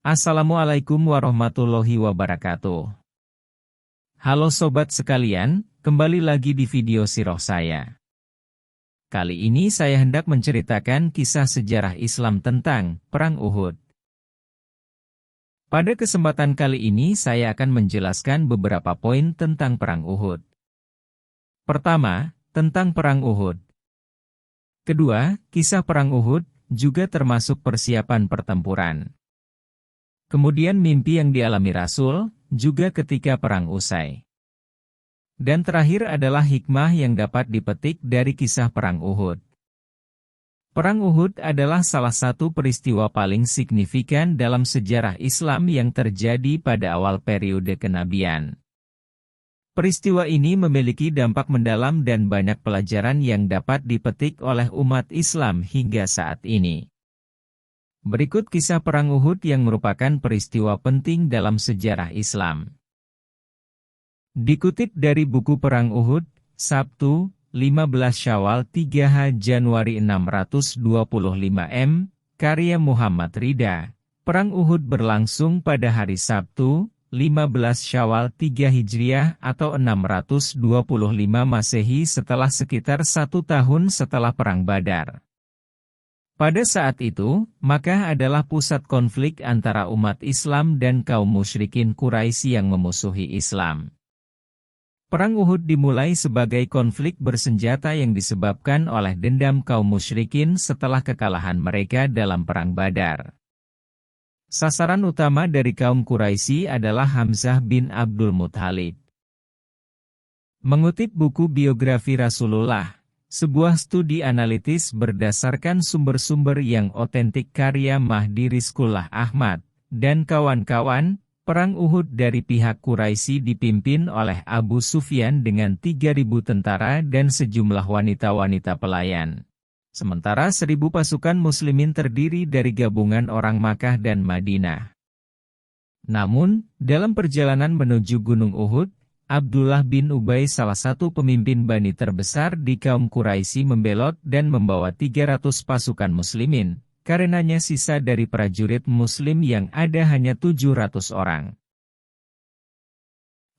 Assalamualaikum warahmatullahi wabarakatuh. Halo sobat sekalian, kembali lagi di video sirah saya. Kali ini saya hendak menceritakan kisah sejarah Islam tentang Perang Uhud. Pada kesempatan kali ini saya akan menjelaskan beberapa poin tentang Perang Uhud. Pertama, tentang Perang Uhud. Kedua, kisah Perang Uhud juga termasuk persiapan pertempuran. Kemudian mimpi yang dialami Rasul, juga ketika perang usai. Dan terakhir adalah hikmah yang dapat dipetik dari kisah Perang Uhud. Perang Uhud adalah salah satu peristiwa paling signifikan dalam sejarah Islam yang terjadi pada awal periode kenabian. Peristiwa ini memiliki dampak mendalam dan banyak pelajaran yang dapat dipetik oleh umat Islam hingga saat ini. Berikut kisah Perang Uhud yang merupakan peristiwa penting dalam sejarah Islam. Dikutip dari buku Perang Uhud, Sabtu, 15 Syawal 3H Januari 625 M, karya Muhammad Rida. Perang Uhud berlangsung pada hari Sabtu, 15 Syawal 3 Hijriah atau 625 Masehi setelah sekitar 1 tahun setelah Perang Badar. Pada saat itu, Makkah adalah pusat konflik antara umat Islam dan kaum musyrikin Quraisy yang memusuhi Islam. Perang Uhud dimulai sebagai konflik bersenjata yang disebabkan oleh dendam kaum musyrikin setelah kekalahan mereka dalam Perang Badar. Sasaran utama dari kaum Quraisy adalah Hamzah bin Abdul Muthalib. Mengutip buku biografi Rasulullah, sebuah studi analitis berdasarkan sumber-sumber yang otentik karya Mahdi Rizqullah Ahmad, dan kawan-kawan, Perang Uhud dari pihak Quraisy dipimpin oleh Abu Sufyan dengan 3.000 tentara dan sejumlah wanita-wanita pelayan. Sementara 1.000 pasukan muslimin terdiri dari gabungan orang Makkah dan Madinah. Namun, dalam perjalanan menuju Gunung Uhud, Abdullah bin Ubay salah satu pemimpin Bani terbesar di kaum Quraisy membelot dan membawa 300 pasukan muslimin, karenanya sisa dari prajurit muslim yang ada hanya 700 orang.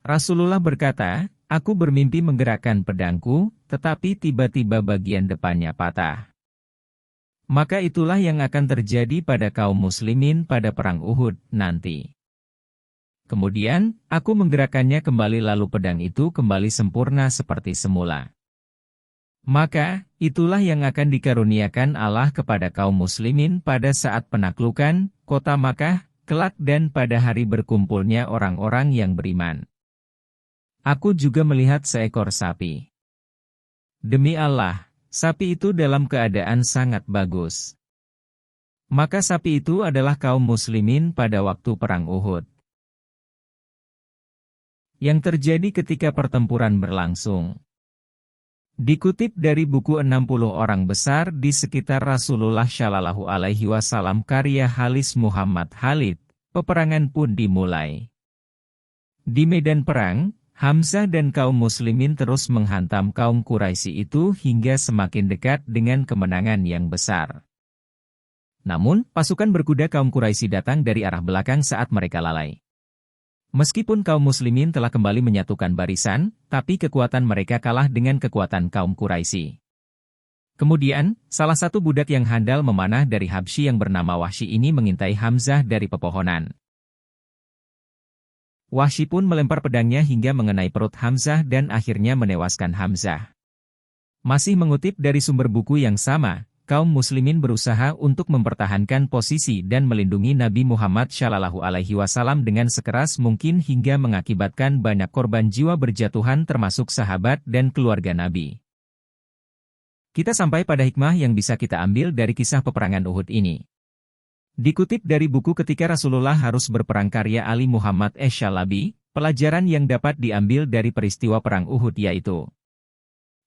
Rasulullah berkata, "Aku bermimpi menggerakkan pedangku, tetapi tiba-tiba bagian depannya patah." Maka itulah yang akan terjadi pada kaum muslimin pada Perang Uhud nanti. Kemudian, aku menggerakkannya kembali lalu pedang itu kembali sempurna seperti semula. Maka, itulah yang akan dikaruniakan Allah kepada kaum muslimin pada saat penaklukan kota Makkah, kelak dan pada hari berkumpulnya orang-orang yang beriman. Aku juga melihat seekor sapi. Demi Allah, sapi itu dalam keadaan sangat bagus. Maka sapi itu adalah kaum muslimin pada waktu Perang Uhud. Yang terjadi ketika pertempuran berlangsung. Dikutip dari buku 60 orang besar di sekitar Rasulullah Shallallahu Alaihi Wasallam karya Halis Muhammad Khalid, peperangan pun dimulai. Di medan perang, Hamzah dan kaum muslimin terus menghantam kaum Quraisy itu hingga semakin dekat dengan kemenangan yang besar. Namun, pasukan berkuda kaum Quraisy datang dari arah belakang saat mereka lalai. Meskipun kaum muslimin telah kembali menyatukan barisan, tapi kekuatan mereka kalah dengan kekuatan kaum Quraisy. Kemudian, salah satu budak yang handal memanah dari Habsyi yang bernama Wahsy ini mengintai Hamzah dari pepohonan. Wahsy pun melempar pedangnya hingga mengenai perut Hamzah dan akhirnya menewaskan Hamzah. Masih mengutip dari sumber buku yang sama, kaum muslimin berusaha untuk mempertahankan posisi dan melindungi Nabi Muhammad Shallallahu Alaihi Wasallam dengan sekeras mungkin hingga mengakibatkan banyak korban jiwa berjatuhan termasuk sahabat dan keluarga Nabi. Kita sampai pada hikmah yang bisa kita ambil dari kisah peperangan Uhud ini. Dikutip dari buku Ketika Rasulullah Harus Berperang karya Ali Muhammad Esyalabi, pelajaran yang dapat diambil dari peristiwa Perang Uhud yaitu: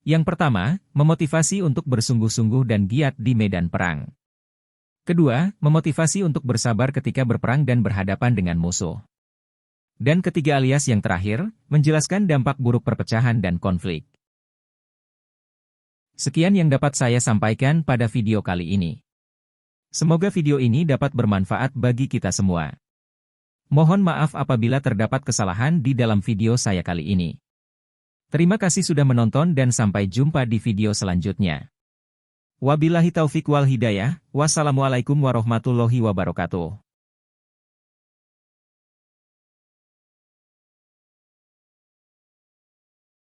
yang pertama, memotivasi untuk bersungguh-sungguh dan giat di medan perang. Kedua, memotivasi untuk bersabar ketika berperang dan berhadapan dengan musuh. Dan ketiga alias yang terakhir, menjelaskan dampak buruk perpecahan dan konflik. Sekian yang dapat saya sampaikan pada video kali ini. Semoga video ini dapat bermanfaat bagi kita semua. Mohon maaf apabila terdapat kesalahan di dalam video saya kali ini. Terima kasih sudah menonton dan sampai jumpa di video selanjutnya. Wabillahi taufik wal hidayah, wassalamualaikum warahmatullahi wabarakatuh.